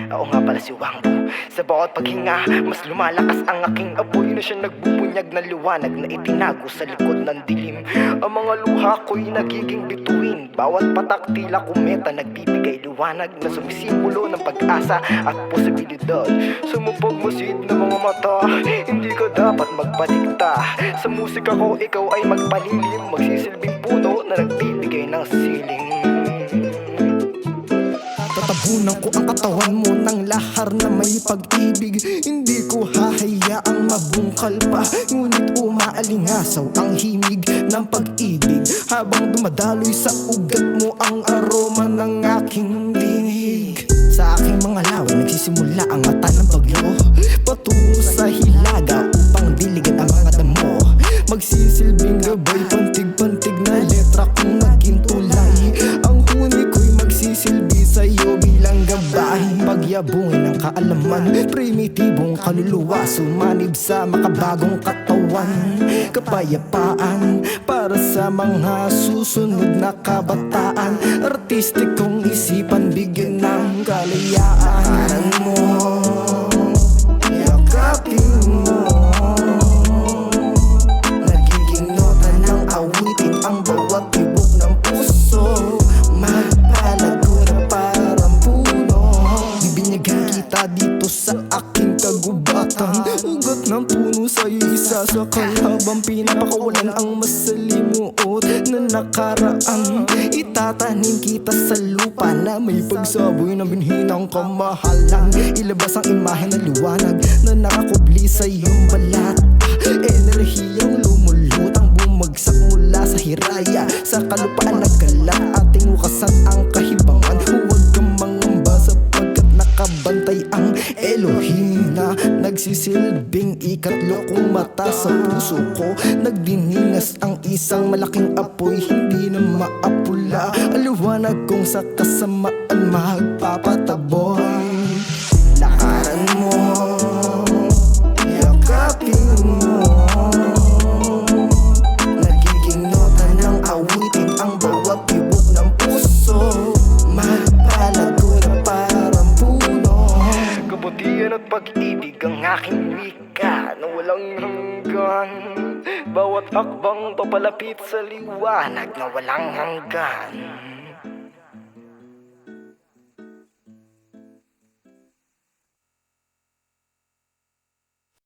Ako nga pala si Wangbo. Sa bawat paghinga, mas lumalakas ang aking apoy na siya nagbubunyag ng liwanag na itinago sa likod ng dilim. Ang mga luha ko'y nagiging bituin, bawat patak tila kometa nagbibigay liwanag na sumisimbolo ng pag-asa at posibilidad. Sa mapagmasid na mga mata, hindi ka dapat magpadikta. Sa musika ko, ikaw ay magpalilim, magsisilbing puno na nagbibigay ng siling. Tatabunan ko ang katawan mo ng lahar na may pag-ibig. Hindi ko hahayaang mabungkal pa, ngunit umaalingasaw ang himig ng pag-ibig, habang dumadaloy sa ugat mo ang aroma ng aking dinig. Sa aking mga lawa nagsisimula ang mata ng bagyo, patungo sa hilaga upang diligan ang mga damo. Magsisilbing gabay, pantig-pantig na letra kung naging tulay. Ang huni ko'y magsisilbi sa'yo bilang gabay. Pagyabungin ng kaalaman, primitibong kaluluwa, sumanib sa makabagong katawan. Kapayapaan para sa mga susunod na kabataan. Artistikong isipan, bigyan ng kalayaan. Karan mo, yakapin mo, nagiging nota ng awitin ang bawat tibok ng puso. Magpalago na parang puno, bibinyagan kita dito sa aking kagubatan. Ugat ng puno sa'yo isasakal, habang pinapakawalan ang masalimuot na nakaraan. Itatanim kita sa lupa na may pagsaboy ng binhinang kamahalan. Ilabas ang imahe ng liwanag na nakakubli sa iyong balat. Enerhiyang lumulutang bumagsak mula sa hiraya, sa kalupaan nagkalat, ating wakasan ang kahibangan. Huwag kang mangamba sapagkat nakabantay ang Elohim na nagsisilbing ikatlo kong mata sa puso ko. Nagdiningas ang isang malaking apoy, hindi na maapula. Ang liwanag kong sa kasamaan magpapataboy. Lakaran mo, yakapin mo, nagiging nota ng awitin ang bawat tibok ng puso. Magpalago na parang puno, Kabutihan at pag-ibig ang aking wika na walang hanggan. Bawat hakbang papalapit sa liwanag na walang hanggan.